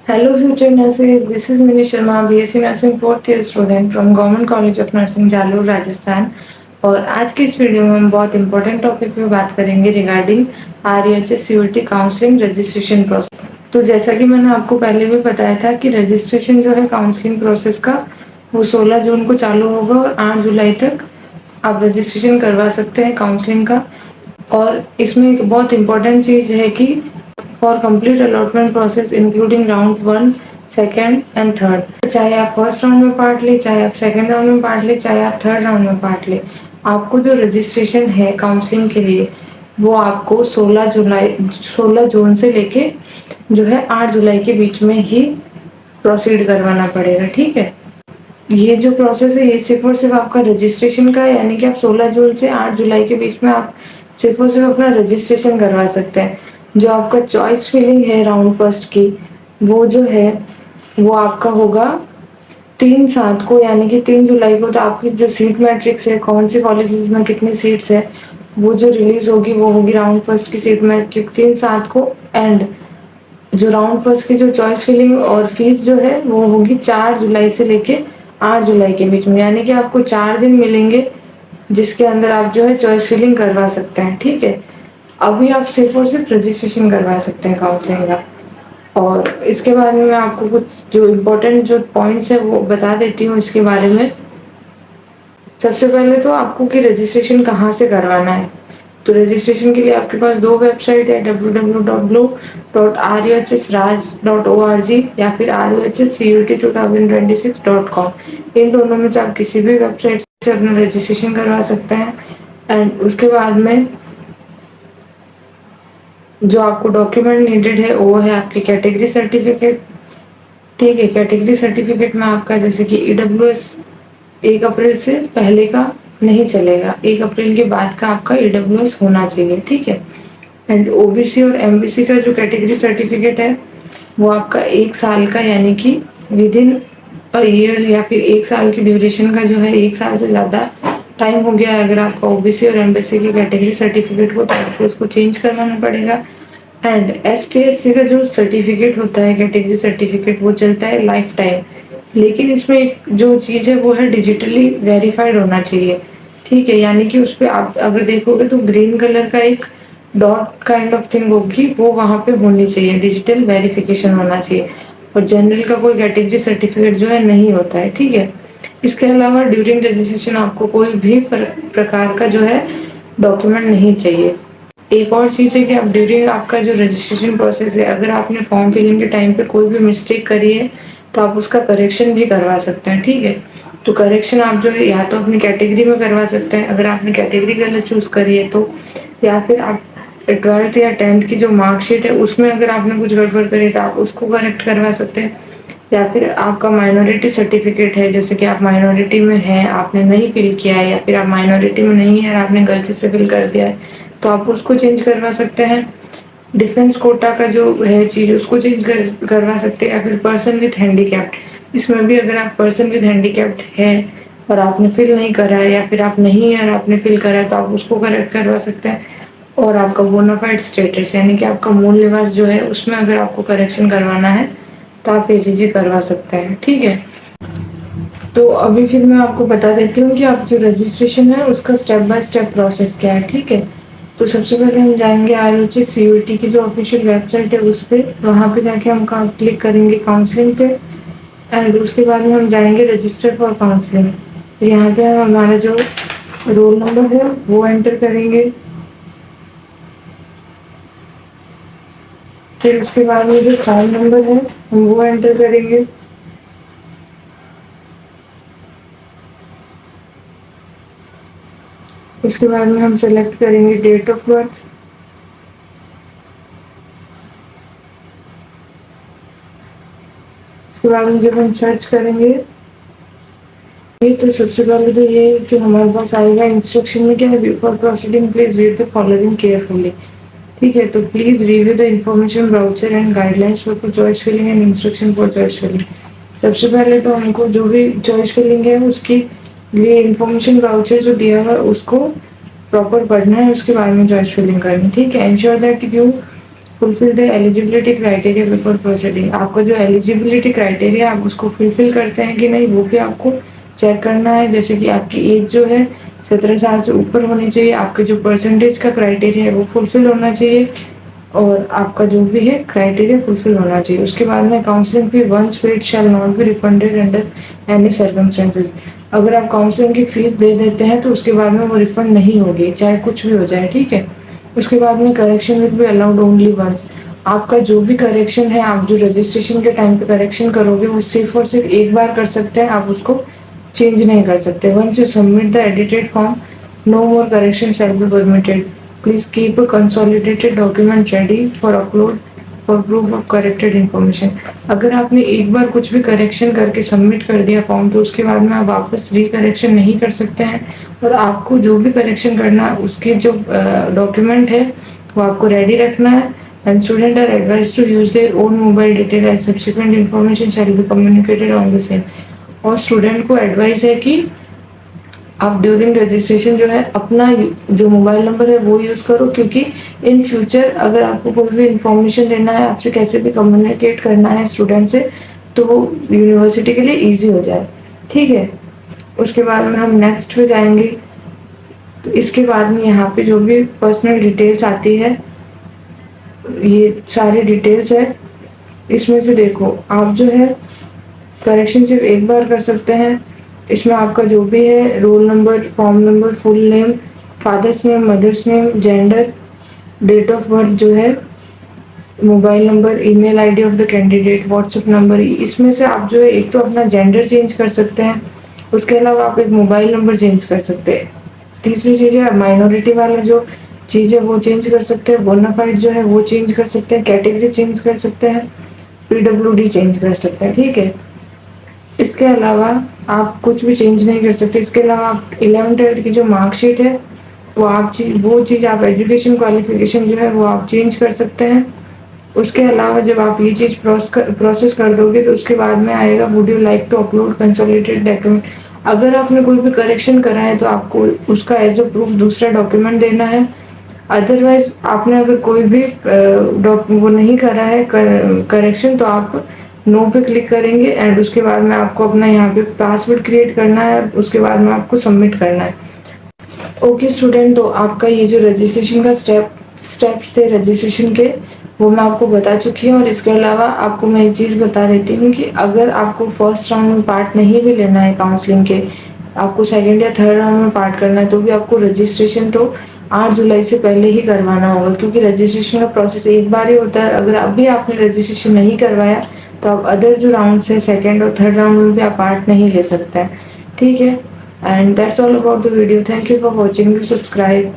Hello future nurses, this is Mini Sharma, BSc Nursing fourth year student from Government College of Nursing Jalore Rajasthan. और आज की इस video में हम बहुत इंपॉर्टेंट टॉपिक पे बात करेंगे regarding RUHS CUET counselling registration process. तो जैसा कि मैंने आपको पहले भी बताया था कि रजिस्ट्रेशन जो है काउंसलिंग प्रोसेस का वो 16 जून को चालू होगा और 8 जुलाई तक आप रजिस्ट्रेशन करवा सकते हैं काउंसलिंग का। और इसमें एक बहुत इंपॉर्टेंट चीज़ है कि for complete allotment process including round 1, second and third, चाहे आप फर्स्ट राउंड में पार्ट ले, चाहे आप सेकेंड राउंड में पार्ट ले, चाहे आप थर्ड राउंड में पार्ट ले, आपको जो रजिस्ट्रेशन है काउंसलिंग के लिए वो आपको 16 जून से लेके जो है 8 जुलाई के बीच में ही प्रोसीड करवाना पड़ेगा। ठीक है, ये जो प्रोसेस है ये सिर्फ और सिर्फ आपका रजिस्ट्रेशन का है, यानी कि आप 16 जून से 8 जुलाई के बीच में आप सिर्फ और सिर्फ अपना रजिस्ट्रेशन करवा सकते हैं। जो आपका चॉइस फिलिंग है राउंड फर्स्ट की वो जो है वो आपका होगा 3/7 को, यानी कि 3 जुलाई को। तो आपकी जो सीट मैट्रिक्स है कौन से कॉलेजेस में कितनी सीट्स है वो जो रिलीज होगी वो होगी राउंड फर्स्ट की सीट मैट्रिक्स 3/7 को। एंड जो राउंड फर्स्ट की जो चॉइस फिलिंग और फीस जो है वो होगी 4 जुलाई से लेके 8 जुलाई के बीच में, यानी कि आपको 4 दिन मिलेंगे जिसके अंदर आप जो है चॉइस फिलिंग करवा सकते हैं। ठीक है, अभी आप सिर्फ और सिर्फ रजिस्ट्रेशन करवा सकते हैं काउंसलिंग का। और इसके बारे में मैं आपको कुछ जो इम्पोर्टेंट जो पॉइंट्स है वो बता देती हूँ इसके बारे में। सबसे पहले तो आपको कि रजिस्ट्रेशन कहाँ से करवाना है। तो रजिस्ट्रेशन के लिए आपके पास दो वेबसाइट है, www.ruhsraj.org या फिर ruhscut2026.com। इन दोनों में से आप किसी भी वेबसाइट से अपना रजिस्ट्रेशन करवा सकते हैं। एंड उसके बाद में जो आपको डॉक्यूमेंट नीडेड है वो है आपकी कैटेगरी सर्टिफिकेट। ठीक है, कैटेगरी सर्टिफिकेट में आपका जैसे कि EWS 1 अप्रैल से पहले का नहीं चलेगा, 1 अप्रैल के बाद का आपका EWS होना चाहिए। ठीक है, एंड OBC और MBC का जो कैटेगरी सर्टिफिकेट है वो आपका 1 साल का, यानी कि विद इन अ ईयर या फिर 1 साल की ड्यूरेशन का जो है 1 साल से ज़्यादा टाइम हो गया है अगर आपका OBC और MBC की कैटेगरी सर्टिफिकेट को, तो आपको उसको चेंज करवाना पड़ेगा। एंड ST/SC का जो सर्टिफिकेट होता है कैटेगरी सर्टिफिकेट वो चलता है लाइफ टाइम, लेकिन इसमें एक जो चीज़ है वो है डिजिटली वेरीफाइड होना चाहिए। ठीक है, यानी कि उस पर आप अगर देखोगे तो ग्रीन कलर का एक डॉट काइंड ऑफ थिंग होगी, वो वहाँ पे होनी चाहिए, डिजिटल वेरिफिकेशन होना चाहिए। और जनरल का कोई कैटेगरी सर्टिफिकेट जो है नहीं होता है। ठीक है, इसके अलावा ड्यूरिंग रजिस्ट्रेशन आपको कोई भी प्रकार का जो है डॉक्यूमेंट नहीं चाहिए। एक और चीज़ है कि आप ड्यूरिंग आपका जो रजिस्ट्रेशन प्रोसेस है अगर आपने फॉर्म फिलिंग के टाइम पे कोई भी मिस्टेक करी है तो आप उसका करेक्शन भी करवा सकते हैं। ठीक है, तो करेक्शन आप जो है या तो अपनी कैटेगरी में करवा सकते हैं अगर आपने कैटेगरी गलत चूज़ करी है तो, या फिर आप 12th या 10th की जो मार्कशीट है उसमें अगर आपने कुछ गड़बड़ करी तो आप उसको करेक्ट करवा सकते हैं। या फिर आपका माइनॉरिटी सर्टिफिकेट है, जैसे कि आप माइनॉरिटी में हैं, आपने नहीं फिल किया है, या फिर आप माइनॉरिटी में नहीं है और आपने गलती से फिल कर दिया है तो आप उसको चेंज करवा सकते हैं। डिफेंस कोटा का जो है चीज़ उसको चेंज करवा सकते हैं। या फिर पर्सन विथ हैंडीकैप्ड, इसमें भी अगर आप पर्सन विथ हैंडीकैप्ड है और आपने फिल नहीं करा है, या फिर आप नहीं है और आपने फिल करा है तो आप उसको करेक्ट करवा सकते हैं। और आपका बोनाफाइड स्टेटस, यानी कि आपका मूल निवास जो है उसमें अगर आपको करेक्शन करवाना है तो आप AGG करवा सकते हैं। ठीक है, तो अभी फिर मैं आपको बता देती हूँ कि आप जो रजिस्ट्रेशन है उसका स्टेप बाय स्टेप प्रोसेस क्या है। ठीक है, तो सबसे पहले हम जाएंगे RUHS CUET की जो ऑफिशियल वेबसाइट है उस पर, वहाँ पे जाके हम क्लिक करेंगे काउंसलिंग पे। एंड उसके बाद में हम जाएंगे रजिस्टर फॉर काउंसलिंग। तो यहाँ पे हम हमारा जो रोल नंबर है वो एंटर करेंगे। फिर उसके बाद में जो फाइल नंबर है हम वो एंटर करेंगे। उसके बाद में हम सेलेक्ट करेंगे डेट ऑफ बर्थ। उसके बाद में जब हम सर्च करेंगे तो सबसे पहले तो ये जो हमारे पास आएगा इंस्ट्रक्शन में क्या है, before proceeding please read the following carefully. ठीक है, तो please review the information brochure and guidelines for choice filling and instruction for choice filling. सबसे पहले तो हमको जो भी चॉइस फिलिंग है उसकी लिए इंफॉर्मेशन ब्राउचर जो दिया है उसको प्रॉपर पढ़ना है, उसके बारे में चॉइस फिलिंग करनी। ठीक है, ensure that you fulfil the eligibility criteria before proceeding. आपका जो एलिजिबिलिटी क्राइटेरिया आप उसको फुलफिल करते हैं कि नहीं, वो भी आपको चेक करना है। जैसे कि आपकी एज जो है 17 साल से ऊपर होनी चाहिए, आपके जो परसेंटेज का क्राइटेरिया है वो फुलफिल होना चाहिए, और आपका जो भी है क्राइटेरिया फुलफिल होना चाहिए। उसके बाद में counselling fee once paid shall not be refunded under any circumstances. अगर आप काउंसलिंग की फीस दे देते हैं तो उसके बाद में वो रिफंड नहीं होगी, चाहे कुछ भी हो जाए, ठीक है। उसके बाद में correction will be allowed only once. आपका जो भी करेक्शन है, आप जो रजिस्ट्रेशन के टाइम पे करेक्शन करोगे वो सिर्फ और सिर्फ एक बार कर सकते हैं, आप उसको चेंज नहीं कर सकते। Once you submit the edited form, no more correction shall be permitted. Please keep a consolidated document ready for upload for proof of corrected information. अगर आपने एक बार कुछ भी करेक्शन करके सबमिट कर दिया फॉर्म, तो उसके बाद में आप वापस करेक्शन नहीं कर सकते हैं, और आपको जो भी करेक्शन करना है उसके जो डॉक्यूमेंट है वो आपको रेडी रखना है। And student are advise to use their own mobile detail as subsequent information shall be communicated on the same. और स्टूडेंट को एडवाइस है कि आप ड्यूरिंग रजिस्ट्रेशन जो है अपना जो मोबाइल नंबर है वो यूज़ करो, क्योंकि इन फ्यूचर अगर आपको कोई भी इंफॉर्मेशन देना है, आपसे कैसे भी कम्युनिकेट करना है स्टूडेंट से, तो वो यूनिवर्सिटी के लिए इजी हो जाए, ठीक है। उसके बाद में हम नेक्स्ट पे जाएंगे। तो इसके बाद में यहाँ पे जो भी पर्सनल डिटेल्स आती है, ये सारी डिटेल्स है। इसमें से देखो, आप जो है करेक्शन सिर्फ एक बार कर सकते हैं। इसमें आपका जो भी है roll number, form number, full name, father's name, mother's name, gender, date of birth जो है, mobile number, email ID of the candidate, WhatsApp number, इसमें से आप जो है एक तो अपना जेंडर चेंज कर सकते हैं, उसके अलावा आप एक मोबाइल नंबर चेंज कर सकते हैं। तीसरी चीज़ है माइनॉरिटी वाला जो चीज़ है वो चेंज कर सकते हैं, बोनाफाइड जो है वो चेंज कर सकते हैं, कैटेगरी चेंज कर सकते हैं, पीडब्ल्यूडी चेंज कर सकते हैं, ठीक है। इसके अलावा आप कुछ भी चेंज नहीं कर सकते। इसके अलावा आप 11th-12th की जो मार्कशीट है वो चीज़ आप एजुकेशन क्वालिफिकेशन जो है वो आप चेंज कर सकते हैं। उसके अलावा जब आप ये चीज़ प्रोसेस कर दोगे तो उसके बाद में आएगा would you like to upload consolidated document. अगर आपने कोई भी करेक्शन करा है तो आपको उसका एज अ प्रूफ दूसरा डॉक्यूमेंट देना है। अदरवाइज आपने अगर कोई भी वो नहीं करा है करेक्शन, तो आप नो पे क्लिक करेंगे एंड उसके बाद में आपको अपना यहाँ पे पासवर्ड क्रिएट करना है, उसके बाद में आपको सबमिट करना है। ओके स्टूडेंट, तो आपका ये जो रजिस्ट्रेशन का स्टेप्स थे रजिस्ट्रेशन के, वो मैं आपको बता चुकी हूँ। और इसके अलावा आपको मैं एक चीज़ बता देती हूँ कि अगर आपको फर्स्ट राउंड में पार्ट नहीं भी लेना है काउंसलिंग के, आपको सेकंड या थर्ड राउंड में पार्ट करना है, तो भी आपको रजिस्ट्रेशन तो 8 जुलाई से पहले ही करवाना होगा, क्योंकि रजिस्ट्रेशन का प्रोसेस एक बार ही होता है। अगर अभी आपने रजिस्ट्रेशन नहीं करवाया तो आप अदर जो राउंड है सेकेंड और थर्ड राउंड में भी आप पार्ट नहीं ले सकते हैं, ठीक है। And that's all about the video. Thank you for watching, do subscribe.